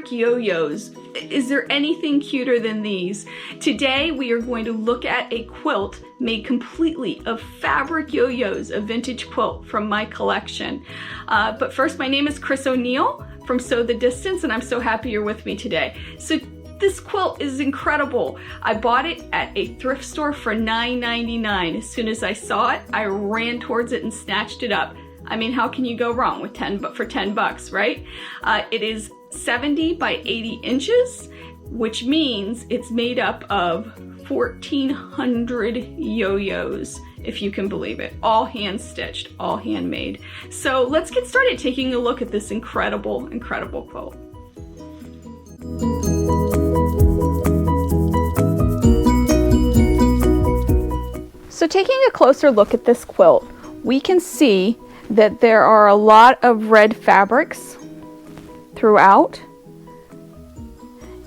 fabric yo-yos. Is there anything cuter than these? Today we are going to look at a quilt made completely of fabric yo-yos, a vintage quilt from my collection. But first, my name is Chris O'Neill from Sew the Distance, and I'm so happy you're with me today. So this quilt is incredible. I bought it at a thrift store for $9.99. As soon as I saw it, I ran towards it and snatched it up. I mean, how can you go wrong with for 10 bucks, right? It is 70 by 80 inches, which means it's made up of 1,400 yo-yos, if you can believe it. All hand stitched, all handmade. So let's get started taking a look at this incredible, incredible quilt. So taking a closer look at this quilt, we can see that there are a lot of red fabrics throughout,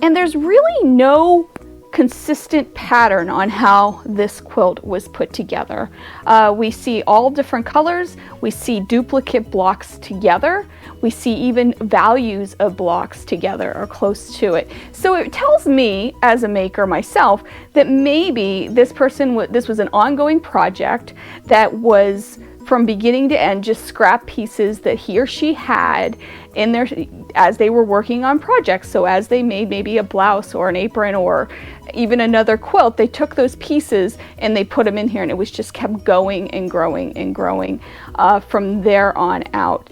and there's really no consistent pattern on how this quilt was put together. We see all different colors, we see duplicate blocks together, we see even values of blocks together or close to it. So it tells me, as a maker myself, that maybe this was an ongoing project that was from beginning to end just scrap pieces that he or she had in there as they were working on projects. So as they made maybe a blouse or an apron or even another quilt, they took those pieces and they put them in here, and it was just kept going and growing and growing from there on out.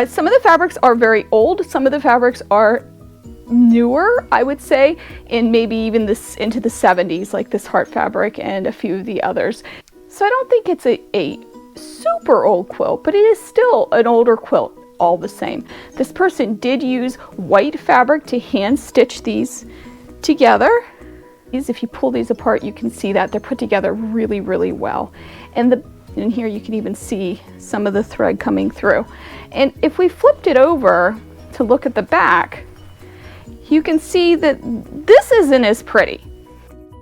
Some of the fabrics are very old. Some of the fabrics are newer, I would say, in maybe even into the 70s, like this heart fabric and a few of the others. So I don't think it's a super old quilt, but it is still an older quilt all the same. This person did use white fabric to hand stitch these together. If you pull these apart, you can see that they're put together really, really well. And here you can even see some of the thread coming through. And if we flipped it over to look at the back, you can see that this isn't as pretty.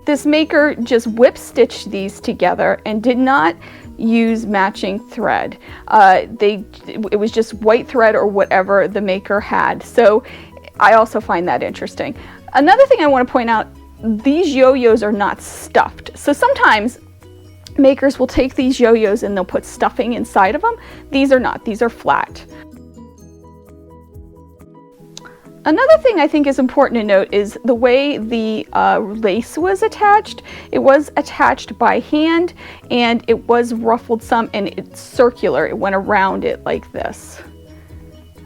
This maker just whip stitched these together and did not use matching thread. It was just white thread or whatever the maker had. So I also find that interesting. Another thing I want to point out, these yo-yos are not stuffed. So sometimes makers will take these yo-yos and they'll put stuffing inside of them. These are not, these are flat. Another thing I think is important to note is the way the lace was attached. It was attached by hand, and it was ruffled some, and it's circular. It went around it like this.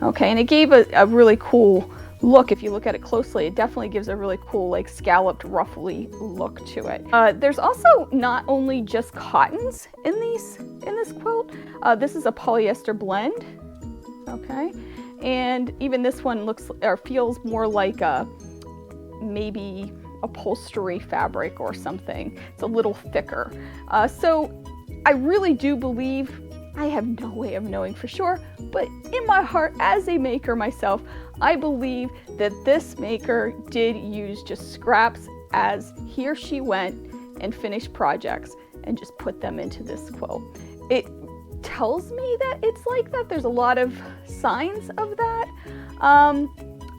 Okay, and it gave a really cool look. If you look at it closely, it definitely gives a really cool, like, scalloped, ruffly look to it. There's also not only just cottons in this quilt. This is a polyester blend. Okay. And even this one looks or feels more like maybe upholstery fabric or something. It's a little thicker. So I really do believe, I have no way of knowing for sure, but in my heart as a maker myself, I believe that this maker did use just scraps as he or she went and finished projects and just put them into this quilt. It tells me that it's like that. There's a lot of signs of that,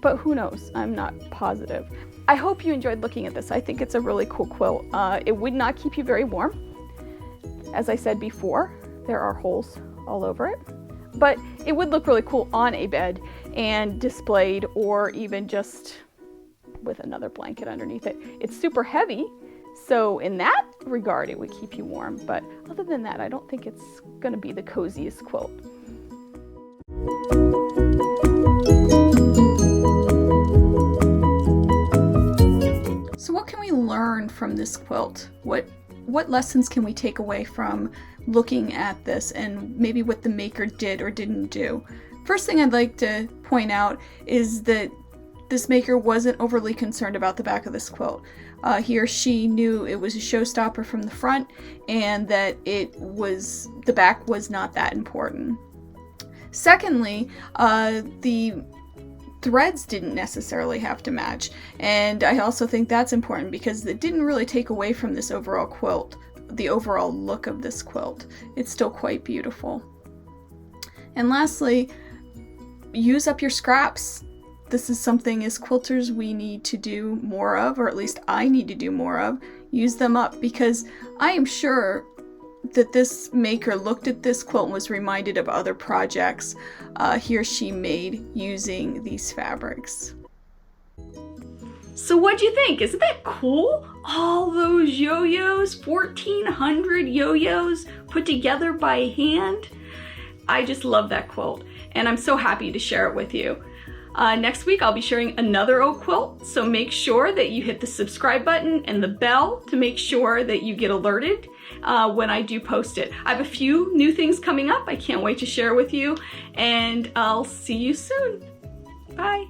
but who knows? I'm not positive. I hope you enjoyed looking at this. I think it's a really cool quilt. It would not keep you very warm. As I said before, there are holes all over it, but it would look really cool on a bed and displayed, or even just with another blanket underneath it. It's super heavy, so in that regard, it would keep you warm. But other than that, I don't think it's going to be the coziest quilt. So what can we learn from this quilt? What lessons can we take away from looking at this, and maybe what the maker did or didn't do? First thing I'd like to point out is that this maker wasn't overly concerned about the back of this quilt. He or she knew it was a showstopper from the front, and that the back was not that important. Secondly, the threads didn't necessarily have to match, and I also think that's important because it didn't really take away from this overall quilt, the overall look of this quilt. It's still quite beautiful. And lastly, use up your scraps. this is something as quilters we need to do more of, or at least I need to do more of. Use them up, because I am sure that this maker looked at this quilt and was reminded of other projects he or she made using these fabrics. So what'd you think? Isn't that cool? All those yo-yos, 1,400 yo-yos put together by hand. I just love that quilt, and I'm so happy to share it with you. Next week I'll be sharing another old quilt, so make sure that you hit the subscribe button and the bell to make sure that you get alerted when I do post it. I have a few new things coming up I can't wait to share with you, and I'll see you soon. Bye.